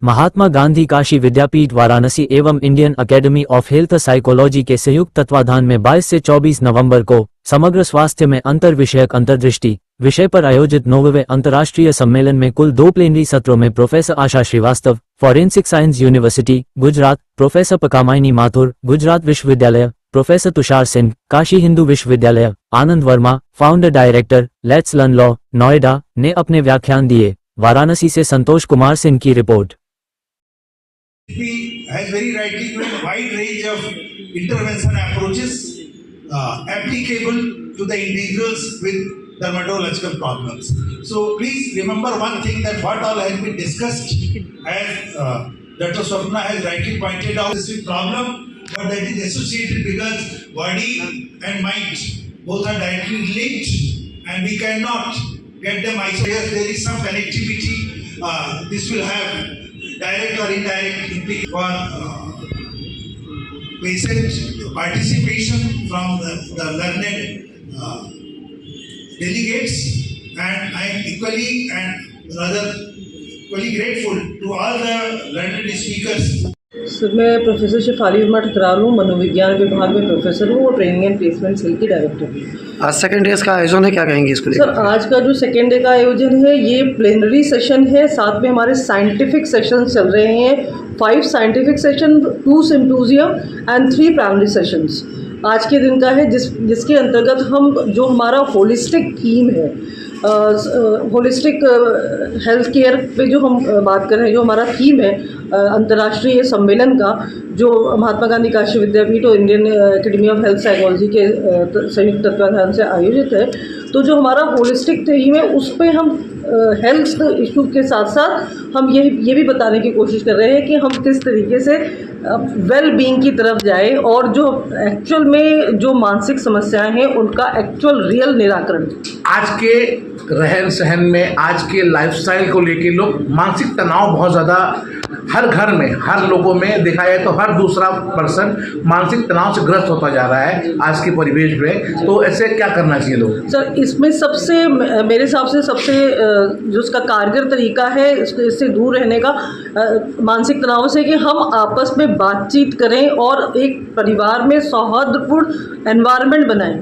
महात्मा गांधी काशी विद्यापीठ वाराणसी एवं Indian academy of health psychology के संयुक्त तत्वाधान में 22 से 24 नवंबर को समग्र स्वास्थ्य में अंतर विषयक अंतर्दृष्टि विषय पर आयोजित 9वें अंतर्राष्ट्रीय सम्मेलन में कुल 2 प्लेनरी सत्रों में professor Asha Srivastava, forensic science university Gujarat, professor Pakamaini Mathur, Gujarat विश्वविद्यालय, प्रोफेसर तुषार सिंह, काशी हिंदू विश्वविद्यालय, Anand Verma, founder director, let's learn law, Noida, ने अपने व्याख्यान दिए। वाराणसी से संतोष कुमार सिंह की report. has very rightly given a wide range of intervention approaches applicable to the individuals with dermatological problems. So please remember one thing, that what all has been discussed, as Dr. Swapna has rightly pointed out, this is a problem, but that is associated because body and mind both are directly linked and we cannot get them isolated. There is some connectivity. This will have direct or indirect implication for patient participation from the learned delegates, and I am equally and rather equally grateful to all the learned speakers. Sir, मैं professor Shefali Verma Thakral हूँ, मनोविज्ञान विभाग में professor हूँ और training and placement cell की director हूँ। आज सेकेंड डे का आयोजन है, क्या कहेंगे इसको लेकर? सर, आज का जो सेकेंड डे का आयोजन है ये प्लेनरी सेशन है, साथ में हमारे साइंटिफिक सेशन चल रहे हैं, 5 scientific session, 2 symposium and 3 primary sessions आज के दिन का है, जिसके अंतर्गत हम जो हमारा होलिस्टिक थीम है, होलिस्टिक हेल्थ केयर पे जो हम बात कर रहे हैं, जो हमारा थीम है अंतर्राष्ट्रीय सम्मेलन का, जो महात्मा गांधी काशी विद्यापीठ और Indian academy of health psychology के संयुक्त तत्वाधान से आयोजित है। तो जो हमारा होलिस्टिक थीम है उस पे हम हेल्थ इशू के साथ साथ हम ये भी बताने की कोशिश कर रहे हैं कि हम किस तरीके से वेल बीइंग की तरफ जाए और जो एक्चुअल में जो मानसिक समस्याएं हैं उनका एक्चुअल रियल निराकरण। आज के रहन सहन में, आज के लाइफस्टाइल को लेके लोग मानसिक तनाव बहुत ज़्यादा हर घर में, हर लोगों में देखा जाए तो हर दूसरा पर्सन मानसिक तनाव से ग्रस्त होता जा रहा है आज के परिवेश में। तो ऐसे क्या करना चाहिए लोग? सर, इसमें सबसे मेरे हिसाब से सबसे जो उसका कारगर तरीका है इससे दूर रहने का मानसिक तनाव से, कि हम आपस में बातचीत करें और एक परिवार में सौहार्दपूर्ण एनवायरनमेंट बनाएं।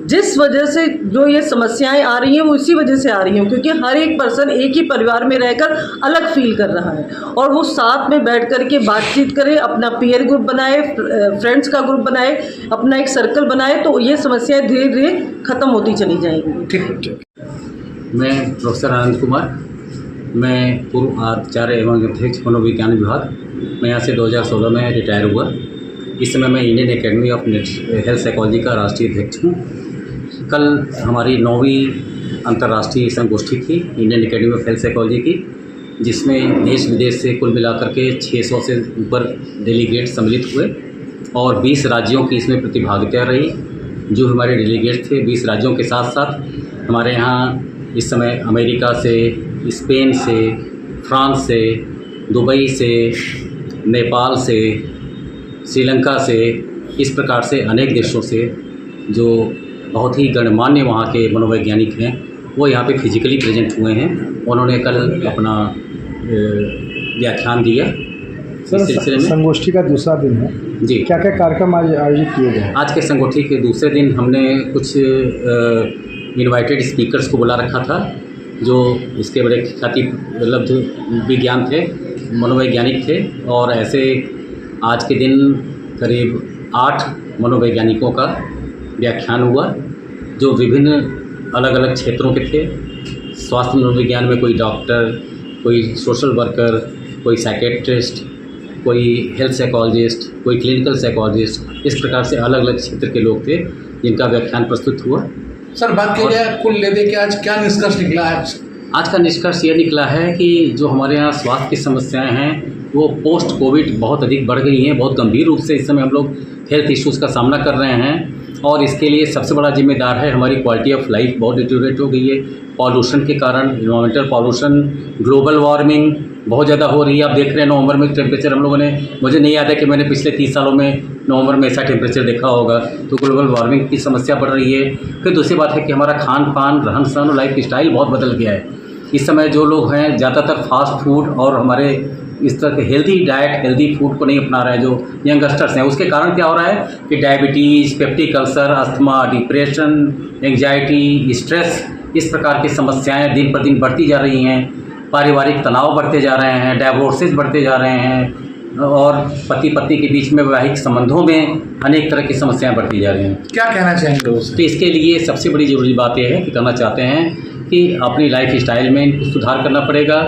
जिस वजह से जो ये समस्याएं आ रही हैं वो इसी वजह से आ रही हैं क्योंकि हर एक पर्सन एक ही परिवार में रहकर अलग फील कर रहा है, और वो साथ में बैठ कर के बातचीत करे, अपना पीयर ग्रुप बनाए, फ्रेंड्स का ग्रुप बनाए, अपना एक सर्कल बनाए, तो ये समस्याएं धीरे धीरे ख़त्म होती चली जाएंगी। ठीक। मैं प्रोफेसर आनंद कुमार, मैं पूर्व आचार्य एवं अध्यक्ष मनोविज्ञान विभाग, मैं यहाँ से 2016 में रिटायर हुआ। इस समय मैं Indian academy of health psychology का राष्ट्रीय अध्यक्ष हूँ। कल हमारी 9वीं अंतर्राष्ट्रीय संगोष्ठी थी Indian academy of health psychology की, जिसमें देश विदेश से कुल मिलाकर के 600 से ऊपर डेलीगेट सम्मिलित हुए और 20 राज्यों की इसमें प्रतिभागिता रही। जो हमारे डेलीगेट थे 20 राज्यों के साथ साथ हमारे यहाँ इस समय अमेरिका से, स्पेन से, फ्रांस से, दुबई से, नेपाल से, श्रीलंका से, इस प्रकार से अनेक देशों से जो बहुत ही गणमान्य वहाँ के मनोवैज्ञानिक हैं वो यहाँ पे फिजिकली प्रेजेंट हुए हैं। उन्होंने कल अपना व्याख्यान दिया। इस सिलसिले में संगोष्ठी का दूसरा दिन है जी, क्या क्या कार्यक्रम आज आयोजित किए गए? आज के संगोष्ठी के दूसरे दिन हमने कुछ इनवाइटेड स्पीकर्स को बुला रखा था जो इसके बड़े ख्याति लब्ध विज्ञान थे, मनोवैज्ञानिक थे, और ऐसे आज के दिन करीब 8 मनोवैज्ञानिकों का व्याख्यान हुआ जो विभिन्न अलग अलग क्षेत्रों के थे। स्वास्थ्य मनोविज्ञान में कोई डॉक्टर, कोई सोशल वर्कर, कोई साइकेट्रिस्ट, कोई हेल्थ साइकोलॉजिस्ट, कोई क्लिनिकल साइकोलॉजिस्ट, इस प्रकार से अलग अलग क्षेत्र के लोग थे जिनका व्याख्यान प्रस्तुत हुआ। सर, बात की जाए कुल लेने के आज क्या निष्कर्ष निकला है? आज का निष्कर्ष ये निकला है कि जो हमारे यहाँ स्वास्थ्य की समस्याएं हैं वो पोस्ट कोविड बहुत अधिक बढ़ गई हैं। बहुत गंभीर रूप से इस समय हम लोग हेल्थ इश्यूज़ का सामना कर रहे हैं और इसके लिए सबसे बड़ा जिम्मेदार है हमारी क्वालिटी ऑफ लाइफ बहुत डिटेरियोरेट हो गई है पॉल्यूशन के कारण। इन्वायरमेंटल पॉल्यूशन, ग्लोबल वार्मिंग बहुत ज़्यादा हो रही है। आप देख रहे हैं नवंबर में टेम्परेचर हम लोगों ने, मुझे नहीं याद है कि मैंने पिछले 30 सालों में नवंबर में ऐसा टेम्परेचर देखा होगा। तो ग्लोबल वार्मिंग की समस्या बढ़ रही है। फिर दूसरी बात है कि हमारा खान पान, रहन सहन और लाइफ स्टाइल बहुत बदल गया है। इस समय जो लोग हैं ज़्यादातर फास्ट फूड और हमारे इस तरह के हेल्दी डाइट, हेल्दी फूड को नहीं अपना रहे हैं जो यंगस्टर्स हैं। उसके कारण क्या हो रहा है कि diabetes, peptic ulcer, asthma, depression, anxiety, stress, इस प्रकार की समस्याएं दिन पर दिन बढ़ती जा रही हैं। पारिवारिक तनाव बढ़ते जा रहे हैं, डाइवोर्सेस बढ़ते जा रहे हैं और पति पत्नी के बीच में वैवाहिक संबंधों में अनेक तरह की समस्याएं बढ़ती जा रही हैं। क्या कहना चाहेंगे लोगों से? तो इसके लिए सबसे बड़ी ज़रूरी बात यह है कि करना चाहते हैं कि अपनी लाइफ स्टाइल में इनको सुधार करना पड़ेगा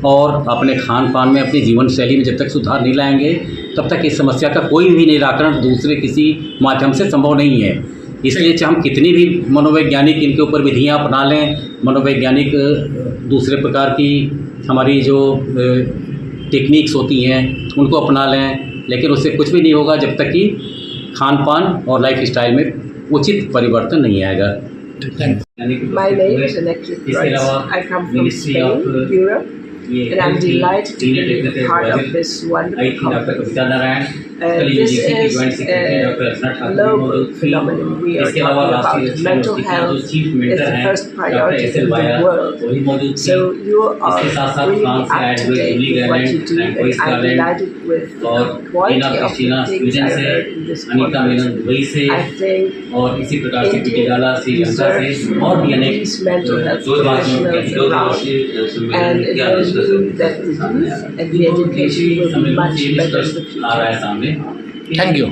और अपने खान पान में, अपनी जीवन शैली में जब तक सुधार नहीं लाएंगे तब तक इस समस्या का कोई भी निराकरण दूसरे किसी माध्यम से संभव नहीं है। इसलिए चाहे हम कितनी भी मनोवैज्ञानिक इनके ऊपर विधियाँ अपना लें, मनोवैज्ञानिक दूसरे प्रकार की हमारी जो टेक्निक्स होती हैं उनको अपना लें, लेकिन उससे कुछ भी नहीं होगा जब तक कि खान पान और लाइफ स्टाइल में उचित परिवर्तन नहीं आएगा। My name is Electric Rights. I come from Spain, Europe, and I'm delighted to be part of this wonderful conference. This is a global phenomenon. We are talking about mental health is the first priority in the world. So you are really up to date with what you do, and I'm delighted with the quality of the things I heard in this conference. I think India deserves these mental health professionals around, and it will mean that the youth and the education will be much better in the future. Thank you.